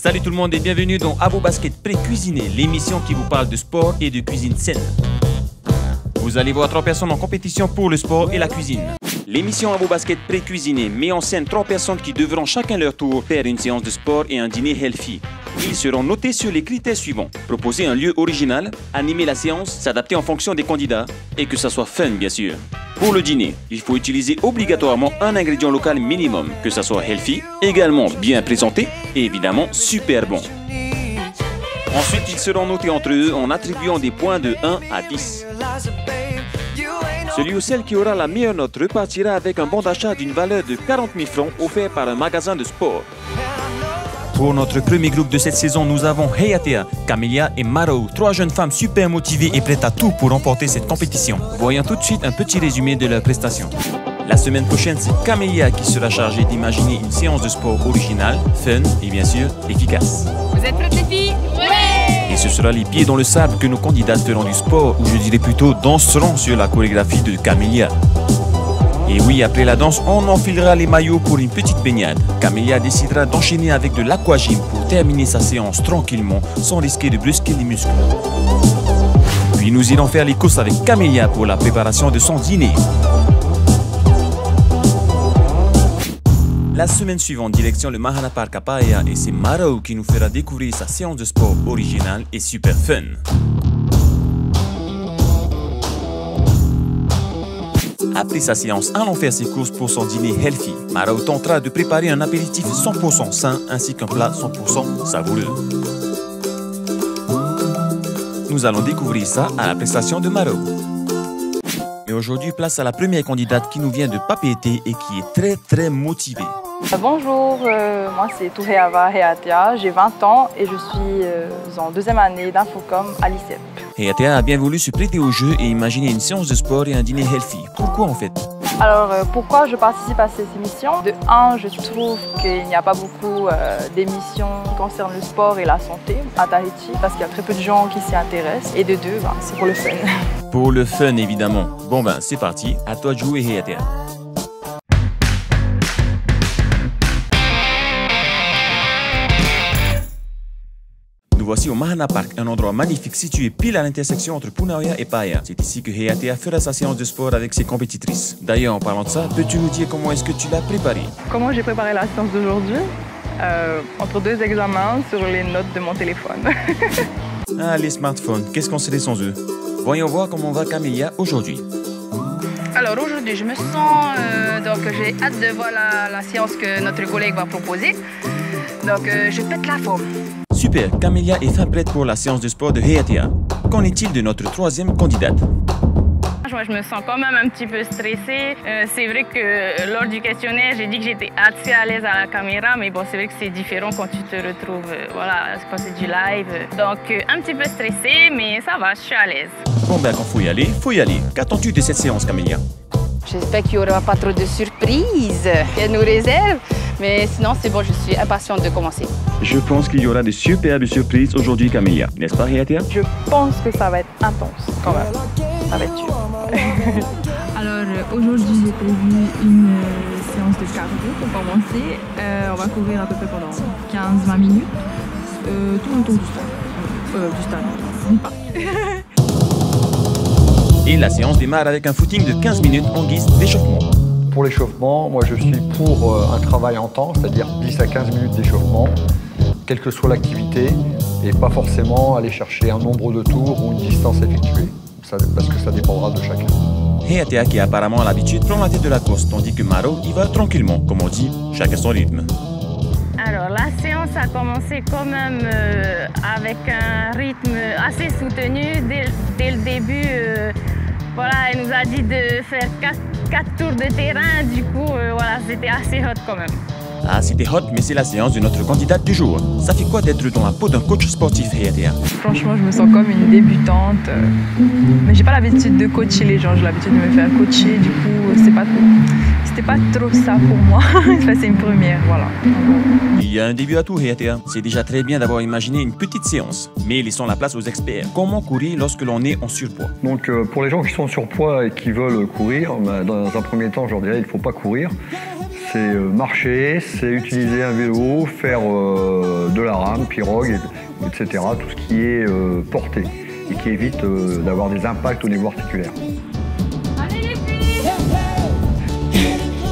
Salut tout le monde et bienvenue dans Abo Basket Pré-Cuisiné, l'émission qui vous parle de sport et de cuisine saine. Vous allez voir 3 personnes en compétition pour le sport et la cuisine. L'émission Abo Basket Pré-Cuisiné met en scène 3 personnes qui devront chacun leur tour faire une séance de sport et un dîner healthy. Ils seront notés sur les critères suivants. Proposer un lieu original, animer la séance, s'adapter en fonction des candidats et que ça soit fun bien sûr. Pour le dîner, il faut utiliser obligatoirement un ingrédient local minimum, que ça soit healthy, également bien présenté et évidemment super bon. Ensuite, ils seront notés entre eux en attribuant des points de 1 à 10. Celui ou celle qui aura la meilleure note repartira avec un bon d'achat d'une valeur de 40 000 francs offert par un magasin de sport. Pour notre premier groupe de cette saison, nous avons Heyatea, Camélia et Maro, 3 jeunes femmes super motivées et prêtes à tout pour remporter cette compétition. Voyons tout de suite un petit résumé de leurs prestations. La semaine prochaine, c'est Camélia qui sera chargée d'imaginer une séance de sport originale, fun et bien sûr efficace. Vous êtes prêtes les filles? Ouais! Et ce sera les pieds dans le sable que nos candidats feront du sport, ou je dirais plutôt danseront sur la chorégraphie de Camélia. Et oui, après la danse, on enfilera les maillots pour une petite baignade. Camélia décidera d'enchaîner avec de l'aquagym pour terminer sa séance tranquillement, sans risquer de brusquer les muscles. Puis nous irons faire les courses avec Camélia pour la préparation de son dîner. La semaine suivante, direction le Mahana Park à Paia, et c'est Maro qui nous fera découvrir sa séance de sport originale et super fun. Après sa séance, allons faire ses courses pour son dîner healthy. Maro tentera de préparer un apéritif 100% sain ainsi qu'un plat 100% savoureux. Nous allons découvrir ça à la prestation de Maro. Et aujourd'hui, place à la première candidate qui nous vient de Papeete et qui est très motivée. Bonjour, moi c'est Touheava Heyatea, j'ai 20 ans et je suis en 2e année d'Infocom à l'ICEP. Heyatea a bien voulu se prêter au jeu et imaginer une séance de sport et un dîner healthy. Pourquoi en fait? Alors pourquoi je participe à cette émission? De 1, je trouve qu'il n'y a pas beaucoup d'émissions qui concernent le sport et la santé à Tahiti parce qu'il y a très peu de gens qui s'y intéressent. Et de 2, c'est pour le fun. Pour le fun évidemment. Bon c'est parti, à toi de jouer Heyatea. Nous voici au Mahana Park, un endroit magnifique situé pile à l'intersection entre Punaoya et Paia. C'est ici que Heyatea fera sa séance de sport avec ses compétitrices. D'ailleurs, en parlant de ça, peux-tu nous dire comment est-ce que tu l'as préparée? Comment j'ai préparé la séance d'aujourd'hui? Entre 2 examens sur les notes de mon téléphone. Ah, les smartphones, qu'est-ce qu'on serait sans eux? Voyons voir comment va Camélia aujourd'hui. Alors aujourd'hui, je me sens... donc j'ai hâte de voir la séance que notre collègue va proposer. Donc je pète la forme. Super, Camélia est fin prête pour la séance de sport de Heyatea. Qu'en est-il de notre 3e candidate? Moi, je me sens quand même un petit peu stressée. C'est vrai que lors du questionnaire, j'ai dit que j'étais assez à l'aise à la caméra, mais bon, c'est vrai que c'est différent quand tu te retrouves, voilà, quand c'est du live. Donc, un petit peu stressée, mais ça va, je suis à l'aise. Bon quand faut y aller, faut y aller. Qu'attends-tu de cette séance, Camélia? J'espère qu'il n'y aura pas trop de surprises qu'elle nous réserve. Mais sinon, c'est bon, je suis impatiente de commencer. Je pense qu'il y aura de superbes surprises aujourd'hui, Camélia. N'est-ce pas, Heyatea? Je pense que ça va être intense quand même. Ça va être dur. Alors aujourd'hui, j'ai prévu une séance de cardio pour commencer. On va courir à peu près pendant 15-20 minutes. Tout le tour du stade. Et la séance démarre avec un footing de 15 minutes en guise d'échauffement. Pour l'échauffement, moi je suis pour un travail en temps, c'est-à-dire 10 à 15 minutes d'échauffement, quelle que soit l'activité, et pas forcément aller chercher un nombre de tours ou une distance effectuée, parce que ça dépendra de chacun. Heyatea, qui a apparemment l'habitude, prend la tête de la course, tandis que Maro y va tranquillement, comme on dit, chacun son rythme. Alors la séance a commencé quand même avec un rythme assez soutenu. Dès le début, voilà, elle nous a dit de faire 4 tours de terrain, du coup, voilà, c'était assez hot quand même. Ah, c'était hot, mais c'est la séance de notre candidate du jour. Ça fait quoi d'être dans la peau d'un coach sportif, Heyatea? Franchement, je me sens comme une débutante. Mais j'ai pas l'habitude de coacher les gens, j'ai l'habitude de me faire coacher. Du coup, c'était pas trop ça pour moi. C'est une première, voilà. Il y a un début à tout, Heyatea. C'est déjà très bien d'avoir imaginé une petite séance. Mais laissons la place aux experts. Comment courir lorsque l'on est en surpoids? Donc pour les gens qui sont en surpoids et qui veulent courir, dans un premier temps, je leur dirais il ne faut pas courir. C'est marcher, c'est utiliser un vélo, faire de la rame, pirogue, etc. Tout ce qui est porté et qui évite d'avoir des impacts au niveau articulaire. Allez les filles!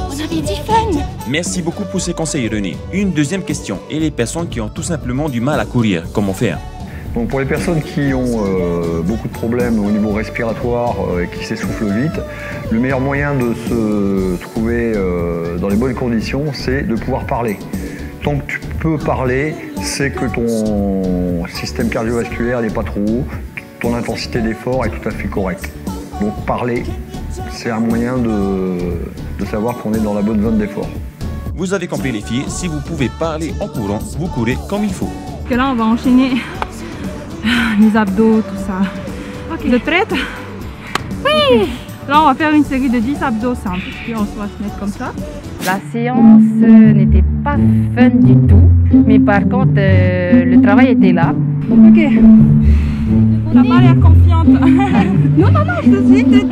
On avait dit fun! Merci beaucoup pour ces conseils, René. Une deuxième question. Et les personnes qui ont tout simplement du mal à courir, comment faire? Donc pour les personnes qui ont beaucoup de problèmes au niveau respiratoire et qui s'essoufflent vite, le meilleur moyen de se trouver dans les bonnes conditions, c'est de pouvoir parler. Tant que tu peux parler, c'est que ton système cardiovasculaire n'est pas trop haut, ton intensité d'effort est tout à fait correcte. Donc parler, c'est un moyen de savoir qu'on est dans la bonne zone d'effort. Vous avez compris les filles, si vous pouvez parler en courant, vous courez comme il faut. Que là on va enchaîner les abdos, tout ça. Ok. Vous êtes prête? Oui! Là on va faire une série de 10 abdos simples. Puis on va se mettre comme ça. La séance n'était pas fun du tout, mais par contre, le travail était là. Ok. T'as pas l'air confiante. Non, je te suis.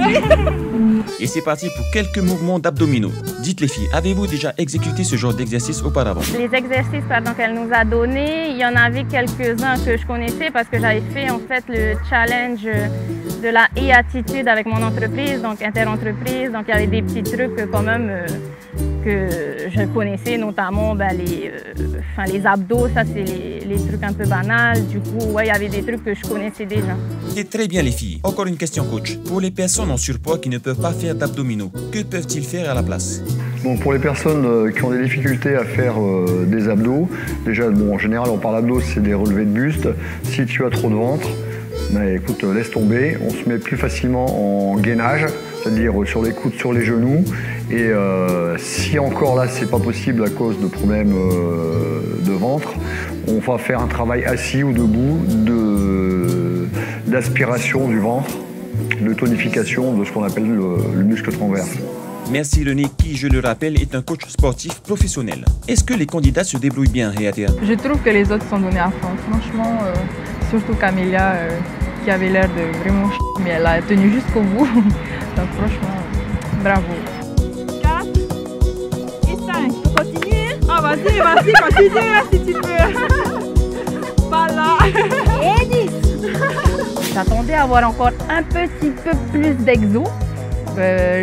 Et c'est parti pour quelques mouvements d'abdominaux. Dites les filles, avez-vous déjà exécuté ce genre d'exercice auparavant? Les exercices qu'elle nous a donnés, il y en avait quelques-uns que je connaissais parce que j'avais fait en fait le challenge de la e-attitude avec mon entreprise, donc interentreprise. Donc il y avait des petits trucs quand même que je connaissais, notamment les abdos, ça c'est les trucs un peu banals. Du coup, ouais, il y avait des trucs que je connaissais déjà. C'est très bien les filles. Encore une question coach. Pour les personnes en surpoids qui ne peuvent pas faire d'abdominaux, que peuvent-ils faire à la place? Bon, pour les personnes qui ont des difficultés à faire des abdos, déjà bon, en général on parle d'abdos, c'est des relevés de buste. Si tu as trop de ventre, mais écoute, laisse tomber. On se met plus facilement en gainage, c'est-à-dire sur les coudes, sur les genoux. Et si encore là c'est pas possible à cause de problèmes de ventre, on va faire un travail assis ou debout d'aspiration du ventre, de tonification de ce qu'on appelle le muscle transverse. Merci René qui, je le rappelle, est un coach sportif professionnel. Est-ce que les candidats se débrouillent bien, Hayatia? Je trouve que les autres sont donnés à fond. Franchement, surtout Camélia qui avait l'air de vraiment mais elle a tenu jusqu'au bout. Donc franchement, bravo. 4 et 5. Tu continues? Ah vas-y, continue là si tu peux. Pas là. Et 10. J'attendais à avoir encore un petit peu plus d'exo,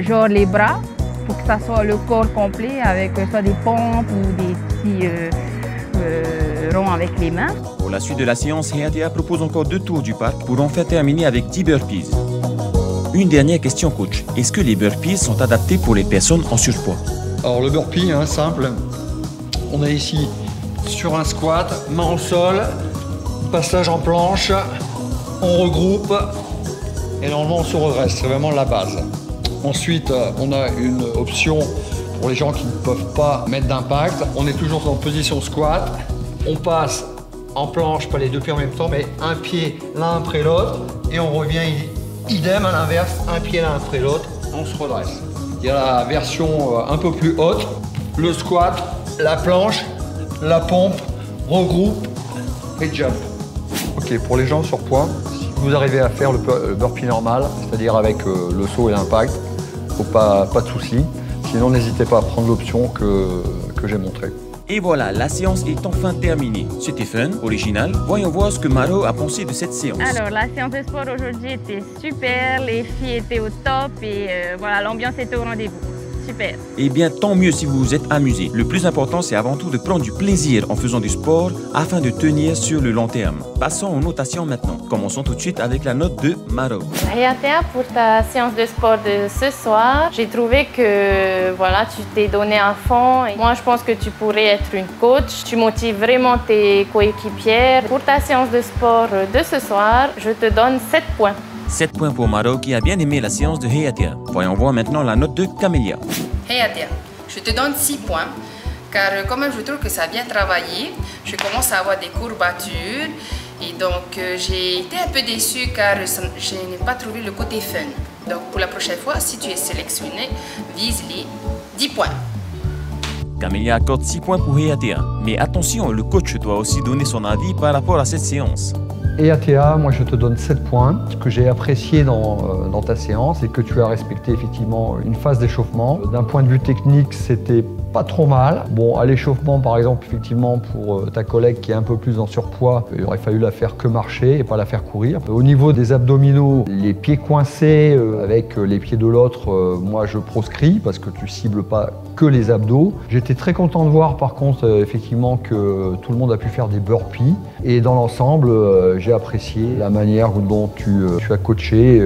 genre les bras, pour que ça soit le corps complet avec soit des pompes ou des petits ronds avec les mains. Pour la suite de la séance, Hayatia propose encore 2 tours du parc pour en faire terminer avec 10 burpees. Une dernière question coach, est-ce que les burpees sont adaptés pour les personnes en surpoids? Alors le burpee, simple, on est ici sur un squat, main au sol, passage en planche, on regroupe et normalement on se redresse, c'est vraiment la base. Ensuite, on a une option pour les gens qui ne peuvent pas mettre d'impact. On est toujours en position squat, on passe en planche, pas les deux pieds en même temps, mais un pied l'un après l'autre et on revient idem à l'inverse, un pied l'un après l'autre, on se redresse. Il y a la version un peu plus haute, le squat, la planche, la pompe, regroupe et jump. Ok, pour les gens surpoids, si vous arrivez à faire le burpee normal, c'est-à-dire avec le saut et l'impact, pas de souci. Sinon, n'hésitez pas à prendre l'option que j'ai montrée. Et voilà, la séance est enfin terminée. C'était fun, original. Voyons voir ce que Maro a pensé de cette séance. Alors, la séance de sport aujourd'hui était super, les filles étaient au top et voilà, l'ambiance était au rendez-vous. Super. Eh bien, tant mieux si vous vous êtes amusé. Le plus important, c'est avant tout de prendre du plaisir en faisant du sport afin de tenir sur le long terme. Passons aux notations maintenant. Commençons tout de suite avec la note de Maro. Hayatia, pour ta séance de sport de ce soir, j'ai trouvé que voilà, tu t'es donné à fond. Et moi, je pense que tu pourrais être une coach. Tu motives vraiment tes coéquipières. Pour ta séance de sport de ce soir, je te donne 7 points. 7 points pour Maro qui a bien aimé la séance de Hayatia. Voyons voir maintenant la note de Camélia. Hayatia, je te donne 6 points, car quand même je trouve que ça a bien travaillé. Je commence à avoir des courbatures et donc j'ai été un peu déçue car je n'ai pas trouvé le côté fun. Donc pour la prochaine fois, si tu es sélectionné, vise les 10 points. Camélia accorde 6 points pour Hayatia. Mais attention, le coach doit aussi donner son avis par rapport à cette séance. Et ATA, moi je te donne 7 points. Ce que j'ai apprécié dans ta séance, c'est que tu as respecté effectivement une phase d'échauffement. D'un point de vue technique, c'était pas trop mal. Bon, à l'échauffement par exemple, effectivement pour ta collègue qui est un peu plus en surpoids, il aurait fallu la faire que marcher et pas la faire courir. Au niveau des abdominaux, les pieds coincés avec les pieds de l'autre, moi je proscris parce que tu cibles pas que les abdos. J'étais très content de voir par contre effectivement que tout le monde a pu faire des burpees et dans l'ensemble j'ai apprécié la manière dont tu as coaché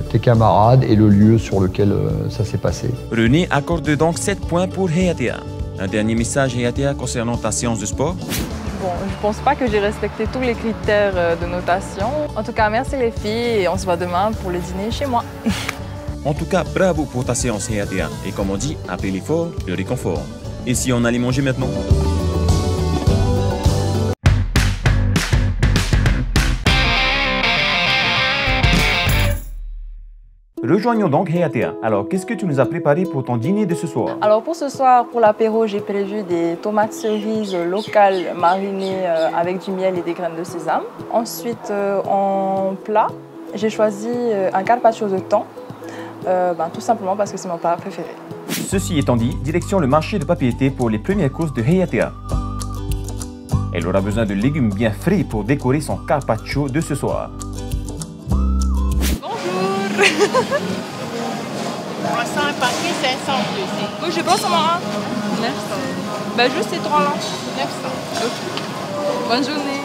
tes camarades et le lieu sur lequel ça s'est passé. René accorde donc 7 points pour Heatea. Un dernier message Heatea concernant ta séance de sport? Bon, je pense pas que j'ai respecté tous les critères de notation. En tout cas, merci les filles et on se voit demain pour le dîner chez moi. En tout cas, bravo pour ta séance Heatea. Et comme on dit, après l'effort, le réconfort. Et si on allait manger maintenant? Rejoignons donc Heatea. Alors, qu'est-ce que tu nous as préparé pour ton dîner de ce soir? Alors pour ce soir, pour l'apéro, j'ai prévu des tomates cerises locales marinées avec du miel et des graines de sésame. Ensuite, en plat, j'ai choisi un carpaccio de thon, tout simplement parce que c'est mon plat préféré. Ceci étant dit, direction le marché de Papeete pour les premières courses de Heatea. Elle aura besoin de légumes bien frais pour décorer son carpaccio de ce soir. On sent un paquet 500 plus. Oui, je pense en un. 900. Juste ces trois-là. 900. Ok. Bonne journée.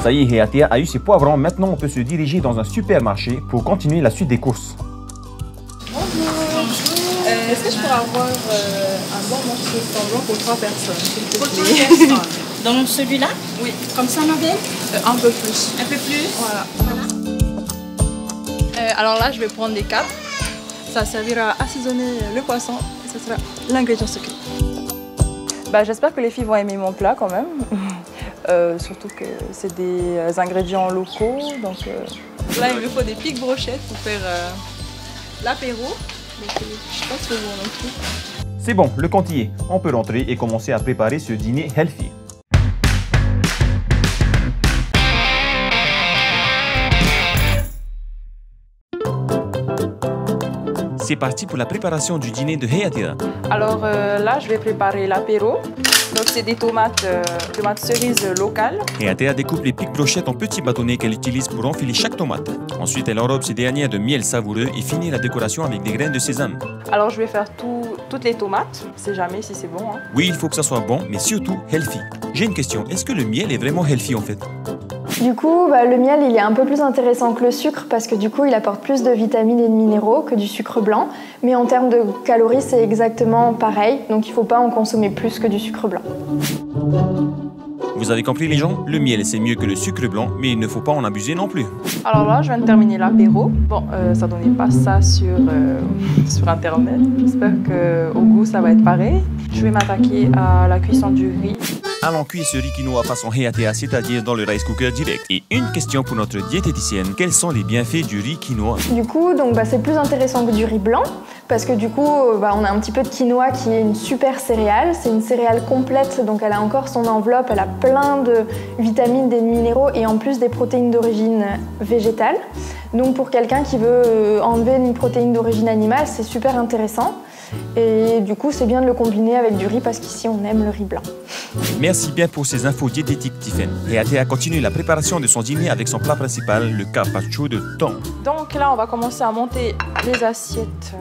Ça y est, Heatea a eu ses poivrons. Maintenant, on peut se diriger dans un supermarché pour continuer la suite des courses. Bonjour. Est-ce que je pourrais avoir un bon morceau de thon blanc pour 3 personnes, s'il te plaît? Dans celui-là? Oui. Comme ça, ma belle? Un peu plus. Un peu plus? Voilà. Alors là, je vais prendre des capes. Ça servira à assaisonner le poisson et ça sera l'ingrédient secret. J'espère que les filles vont aimer mon plat quand même. Surtout que c'est des ingrédients locaux. Donc, Là, il me faut des pics brochettes pour faire l'apéro. Donc, je ne sais pas si vous non plus. C'est bon, le compte y est. On peut rentrer et commencer à préparer ce dîner healthy. C'est parti pour la préparation du dîner de Heatea. alors là, je vais préparer l'apéro. Donc c'est des tomates cerises locales. Heatea découpe les pics brochettes en petits bâtonnets qu'elle utilise pour enfiler chaque tomate. Ensuite, elle enrobe ces dernières de miel savoureux et finit la décoration avec des graines de sésame. Alors je vais faire toutes les tomates. Je sais jamais si c'est bon. Hein. Oui, il faut que ça soit bon, mais surtout healthy. J'ai une question, est-ce que le miel est vraiment healthy en fait? Du coup, le miel, il est un peu plus intéressant que le sucre parce que du coup, il apporte plus de vitamines et de minéraux que du sucre blanc. Mais en termes de calories, c'est exactement pareil. Donc il ne faut pas en consommer plus que du sucre blanc. Vous avez compris les gens? Le miel, c'est mieux que le sucre blanc, mais il ne faut pas en abuser non plus. Alors là, je viens de terminer l'apéro. Bon, ça donnait pas ça sur Internet. J'espère qu'au goût, ça va être pareil. Je vais m'attaquer à la cuisson du riz. Allons cuire ce riz quinoa façon Heatea, c'est-à-dire dans le rice cooker direct. Et une question pour notre diététicienne, quels sont les bienfaits du riz quinoa? Du coup, c'est plus intéressant que du riz blanc parce que du coup, on a un petit peu de quinoa qui est une super céréale. C'est une céréale complète, donc elle a encore son enveloppe, elle a plein de vitamines, des minéraux et en plus des protéines d'origine végétale. Donc pour quelqu'un qui veut enlever une protéine d'origine animale, c'est super intéressant. Et du coup, c'est bien de le combiner avec du riz parce qu'ici, on aime le riz blanc. Merci bien pour ces infos diététiques, Tiffen. Heatea continue la préparation de son dîner avec son plat principal, le carpaccio de thon. Donc là, on va commencer à monter les assiettes.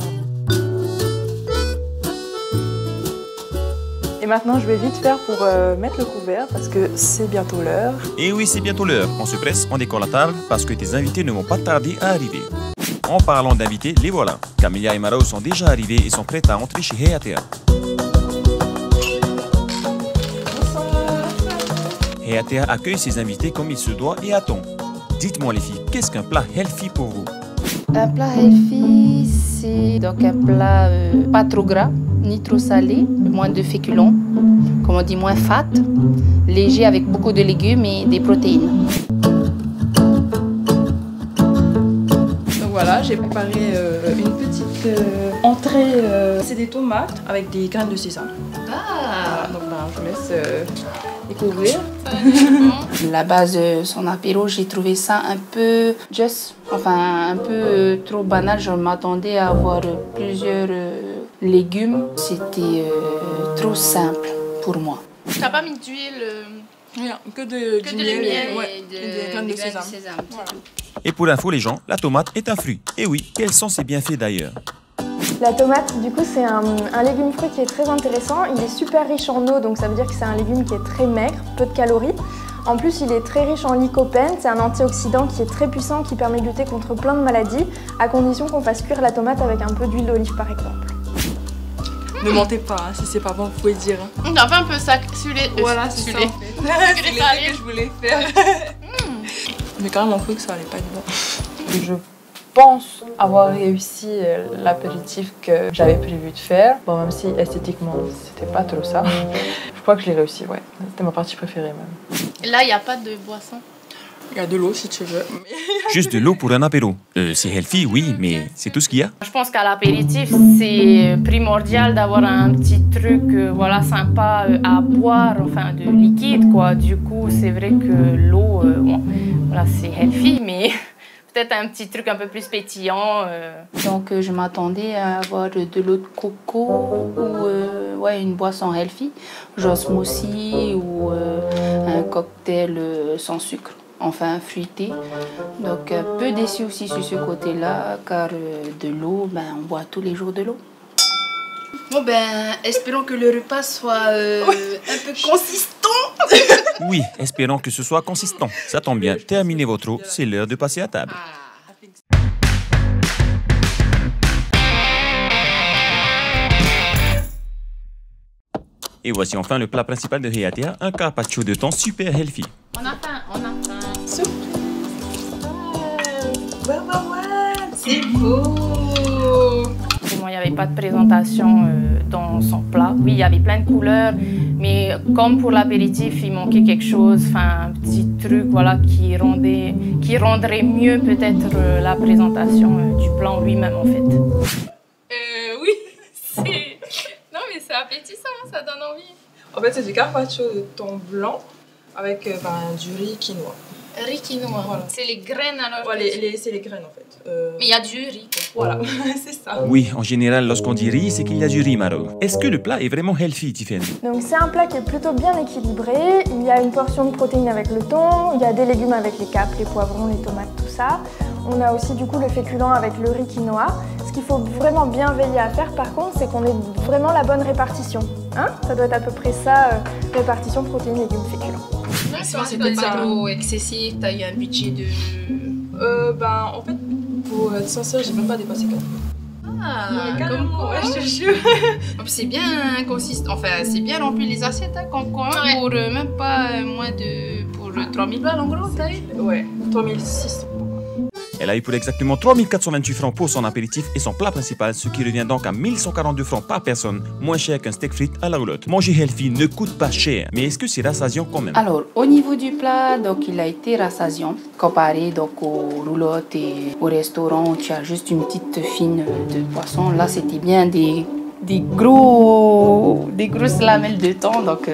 Et maintenant, je vais vite faire pour mettre le couvert parce que c'est bientôt l'heure. Et oui, c'est bientôt l'heure. On se presse, on décore la table parce que tes invités ne vont pas tarder à arriver. En parlant d'invités, les voilà. Camélia et Maro sont déjà arrivés et sont prêtes à entrer chez Heatea. Heatea accueille ses invités comme il se doit et à temps. Dites-moi les filles, qu'est-ce qu'un plat healthy pour vous? Un plat healthy, c'est donc un plat pas trop gras, ni trop salé, moins de féculents, comme on dit, moins fat, léger avec beaucoup de légumes et des protéines. Voilà, j'ai préparé une petite entrée. C'est des tomates avec des graines de sésame. Voilà, donc je vous laisse découvrir. La base de son apéro, j'ai trouvé ça un peu un peu trop banal. Je m'attendais à avoir plusieurs légumes. C'était trop simple pour moi. T'as pas mis d'huile que de miel et des graines de sésame. Voilà. Et pour info les gens, la tomate est un fruit. Et oui, quels sont ses bienfaits d'ailleurs? La tomate, du coup, c'est un légume fruit qui est très intéressant. Il est super riche en eau, donc ça veut dire que c'est un légume qui est très maigre, peu de calories. En plus, il est très riche en lycopène, c'est un antioxydant qui est très puissant, qui permet de lutter contre plein de maladies, à condition qu'on fasse cuire la tomate avec un peu d'huile d'olive par exemple. Ne mentez pas, hein, si c'est pas bon, vous pouvez dire. On a fait un peu ça sur les... Voilà, c'est ça. C'est les que je voulais faire. J'ai carrément cru que ça allait pas être bon. Je pense avoir réussi l'apéritif que j'avais prévu de faire. Bon, même si esthétiquement, c'était pas trop ça. Je crois que je l'ai réussi, ouais. C'était ma partie préférée même. Là, il n'y a pas de boisson. Il y a de l'eau si tu veux. Juste de l'eau pour un apéro. C'est healthy, oui, mais c'est tout ce qu'il y a. Je pense qu'à l'apéritif, c'est primordial d'avoir un petit truc voilà, sympa à boire, enfin de liquide, quoi. Du coup, c'est vrai que l'eau, bon, voilà, c'est healthy, mais peut-être un petit truc un peu plus pétillant. Donc je m'attendais à avoir de l'eau de coco ou ouais, une boisson healthy, genre smoothie ou un cocktail sans sucre. Enfin fruité. Donc un peu déçu aussi sur ce côté-là, car de l'eau, on boit tous les jours de l'eau. Bon espérons que le repas soit un peu consistant. Oui, espérons que ce soit consistant. Ça tombe bien, terminez votre eau, c'est l'heure de passer à table. Et voici enfin le plat principal de Hayatea, un carpaccio de thon super healthy. On a faim, on a faim. C'est beau. Bon, il n'y avait pas de présentation dans son plat. Oui, il y avait plein de couleurs, mais comme pour l'apéritif, il manquait quelque chose, enfin un petit truc voilà, qui rendrait mieux peut-être la présentation du plat en lui-même en fait. Oui, c'est... Non mais c'est appétissant, ça donne envie. En fait, c'est du carpaccio de thon blanc avec du riz quinoa. Riz quinoa, voilà. C'est les graines alors. Ouais, c'est les graines en fait. Mais il y a du riz quoi. Voilà, c'est ça. Oui, en général, lorsqu'on dit riz, c'est qu'il y a du riz, Maro. Est-ce que le plat est vraiment healthy, Tiffany? Donc c'est un plat qui est plutôt bien équilibré. Il y a une portion de protéines avec le thon, il y a des légumes avec les capres, les poivrons, les tomates, tout ça. On a aussi du coup le féculent avec le riz quinoa. Ce qu'il faut vraiment bien veiller à faire par contre, c'est qu'on ait vraiment la bonne répartition. Hein, ça doit être à peu près ça, répartition protéines, légumes, féculents. Non, c'est pas trop excessif, t'as eu un budget de... En fait, pour être sincère, j'ai même pas dépassé 4 euros. Ah, comme quoi, ouais, je te jure. C'est bien consistant, enfin c'est bien rempli les assiettes, hein, comme quoi, Ouais. pour même pas moins de... pour 3000 balles en gros, t'as eu? Ouais, 3600. Elle a eu pour exactement 3428 francs pour son apéritif et son plat principal, ce qui revient donc à 1142 francs par personne, moins cher qu'un steak frites à la roulotte. Manger healthy ne coûte pas cher, mais est-ce que c'est rassasiant quand même? Alors, au niveau du plat, donc il a été rassasiant, comparé donc aux roulottes et au restaurant où tu as juste une petite fine de poisson. Là, c'était bien des grosses lamelles de thon, donc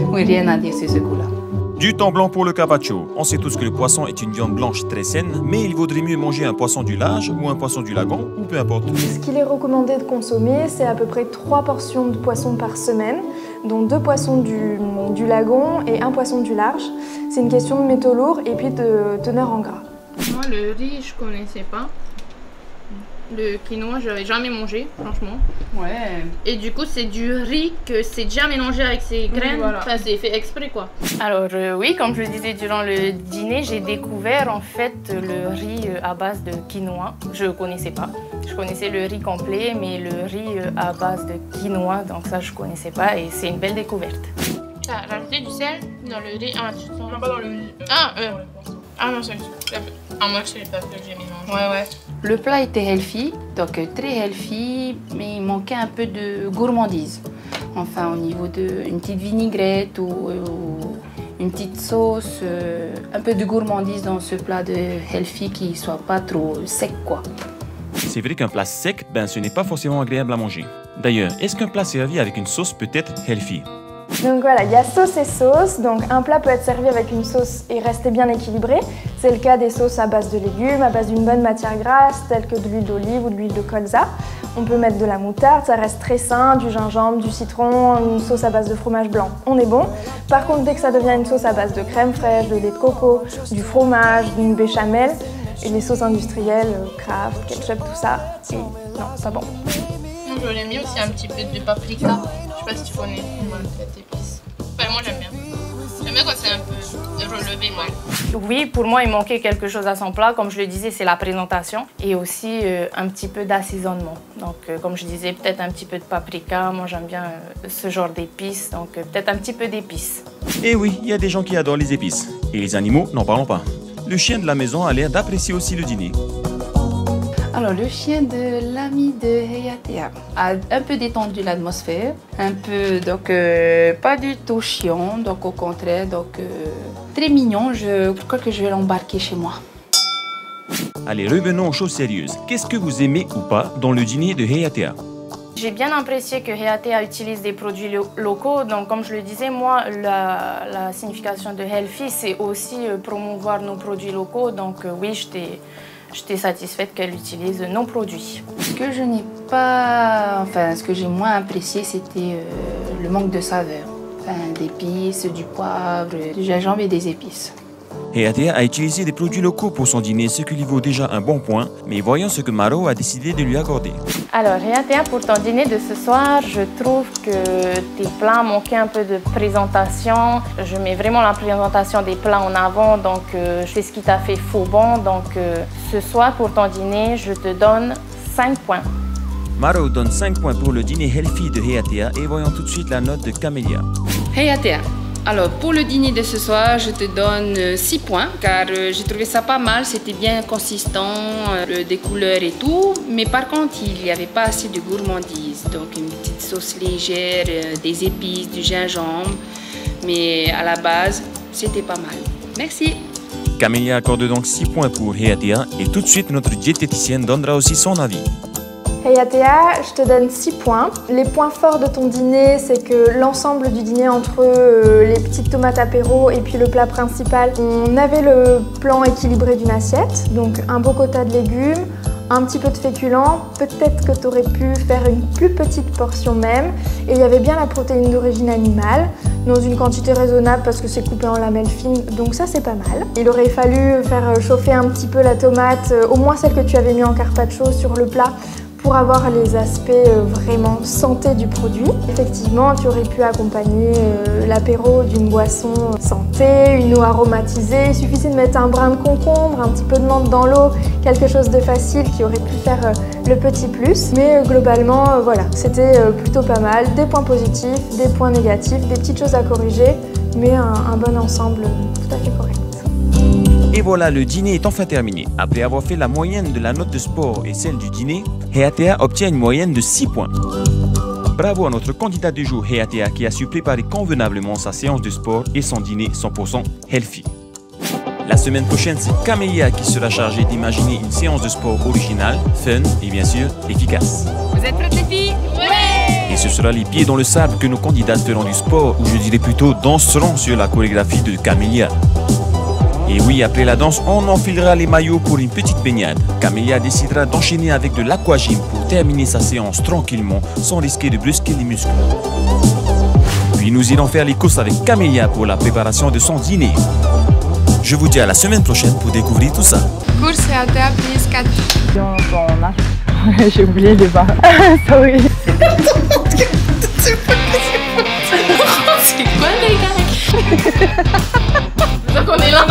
oui, rien à dire sur ce coup-là. Du thon blanc pour le carpaccio. On sait tous que le poisson est une viande blanche très saine, mais il vaudrait mieux manger un poisson du large ou un poisson du lagon, ou peu importe. Ce qu'il est recommandé de consommer, c'est à peu près 3 portions de poisson par semaine, dont 2 poissons du lagon et 1 poisson du large. C'est une question de métaux lourds et puis de teneur en gras. Moi, le riz, je connaissais pas. Le quinoa, j'avais jamais mangé, franchement. Ouais. Et du coup, c'est du riz que c'est déjà mélangé avec ses graines. voilà. Enfin, c'est fait exprès, quoi. Alors oui, comme je le disais durant le dîner, j'ai découvert en fait le riz à base de quinoa. Je ne connaissais pas. Je connaissais le riz complet, mais le riz à base de quinoa, donc ça je ne connaissais pas et c'est une belle découverte. T'as rajouté du sel dans le riz? Ah, tu sens... Non, pas dans le riz. Ah non, c'est... Ah, moi, je sais pas que j'ai mélangé. Ouais. Le plat était healthy, donc très healthy, mais il manquait un peu de gourmandise. Enfin, au niveau d'une petite vinaigrette ou une petite sauce, un peu de gourmandise dans ce plat de healthy qui soit pas trop sec, quoi. C'est vrai qu'un plat sec, ce n'est pas forcément agréable à manger. D'ailleurs, est-ce qu'un plat servi avec une sauce peut être healthy? Donc voilà, il y a sauce et sauce. Donc un plat peut être servi avec une sauce et rester bien équilibré. C'est le cas des sauces à base de légumes, à base d'une bonne matière grasse, telle que de l'huile d'olive ou de l'huile de colza. On peut mettre de la moutarde, ça reste très sain, du gingembre, du citron, une sauce à base de fromage blanc, on est bon. Par contre, dès que ça devient une sauce à base de crème fraîche, de lait de coco, du fromage, d'une béchamel, et les sauces industrielles, Kraft, ketchup, tout ça, non, pas bon. J'aurais mis aussi un petit peu de paprika. Je sais pas si tu connais cette épice. Enfin, moi j'aime bien. J'aime bien quand c'est un peu relevé, moi. Oui, pour moi, il manquait quelque chose à son plat. Comme je le disais, c'est la présentation et aussi un petit peu d'assaisonnement. Donc, comme je disais, peut-être un petit peu de paprika. Moi, j'aime bien ce genre d'épices, donc peut-être un petit peu d'épices. Et oui, il y a des gens qui adorent les épices. Et les animaux, n'en parlons pas. Le chien de la maison a l'air d'apprécier aussi le dîner. Alors, le chien de l'ami de Heyatea a un peu détendu l'atmosphère, un peu, donc pas du tout chiant, donc au contraire, donc très mignon. Je crois que je vais l'embarquer chez moi. Allez, revenons aux choses sérieuses. Qu'est-ce que vous aimez ou pas dans le dîner de Heyatea? J'ai bien apprécié que Heyatea utilise des produits locaux. Donc, comme je le disais, moi, la signification de healthy, c'est aussi promouvoir nos produits locaux. Donc, oui, j'étais satisfaite qu'elle utilise nos produits. Ce que je n'ai pas, enfin, ce que j'ai moins apprécié, c'était le manque de saveur. Enfin, d'épices, du poivre, du gingembre et des épices. Heyatea a utilisé des produits locaux pour son dîner, ce qui lui vaut déjà un bon point. Mais voyons ce que Maro a décidé de lui accorder. Alors, Heyatea, pour ton dîner de ce soir, je trouve que tes plats manquaient un peu de présentation. Je mets vraiment la présentation des plats en avant, donc c'est ce qui t'a fait faux bon. Donc, ce soir, pour ton dîner, je te donne 5 points. Maro donne 5 points pour le dîner healthy de Heyatea et voyons tout de suite la note de Camélia. Heyatea. Alors, pour le dîner de ce soir, je te donne 6 points, car j'ai trouvé ça pas mal, c'était bien consistant, des couleurs et tout. Mais par contre, il n'y avait pas assez de gourmandise. Donc, une petite sauce légère, des épices, du gingembre. Mais à la base, c'était pas mal. Merci. Camélia accorde donc 6 points pour Heyatea et tout de suite, notre diététicienne donnera aussi son avis. Heyatea, je te donne 6 points. Les points forts de ton dîner, c'est que l'ensemble du dîner entre les petites tomates apéro et puis le plat principal, on avait le plan équilibré d'une assiette, donc un beau quota de légumes, un petit peu de féculents, peut-être que tu aurais pu faire une plus petite portion même, et il y avait bien la protéine d'origine animale, dans une quantité raisonnable parce que c'est coupé en lamelles fines, donc ça c'est pas mal. Il aurait fallu faire chauffer un petit peu la tomate, au moins celle que tu avais mis en carpaccio sur le plat, pour avoir les aspects vraiment santé du produit. Effectivement, tu aurais pu accompagner l'apéro d'une boisson santé, une eau aromatisée. Il suffisait de mettre un brin de concombre, un petit peu de menthe dans l'eau, quelque chose de facile qui aurait pu faire le petit plus. Mais globalement, voilà, c'était plutôt pas mal. Des points positifs, des points négatifs, des petites choses à corriger, mais un bon ensemble tout à fait correct. Et voilà, le dîner est enfin terminé. Après avoir fait la moyenne de la note de sport et celle du dîner, Heyatea obtient une moyenne de 6 points. Bravo à notre candidat du jour, Heyatea, qui a su préparer convenablement sa séance de sport et son dîner 100% healthy. La semaine prochaine, c'est Camélia qui sera chargée d'imaginer une séance de sport originale, fun et bien sûr efficace. Vous êtes prêtes les filles? Ouais! Et ce sera les pieds dans le sable que nos candidats feront du sport, ou je dirais plutôt danseront sur la chorégraphie de Camélia. Et oui, après la danse, on enfilera les maillots pour une petite baignade. Camélia décidera d'enchaîner avec de l'aquagym pour terminer sa séance tranquillement, sans risquer de brusquer les muscles. Puis nous irons faire les courses avec Camélia pour la préparation de son dîner. Je vous dis à la semaine prochaine pour découvrir tout ça. Course Heyatea, please 4. Dans ton âge. J'ai oublié le bas. Sorry. C'est quoi les gars? Donc on est là.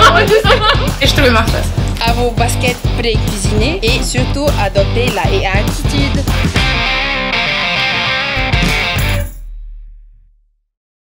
Et je trouve ma face. À vos baskets pré-cuisinés et surtout adoptez la attitude.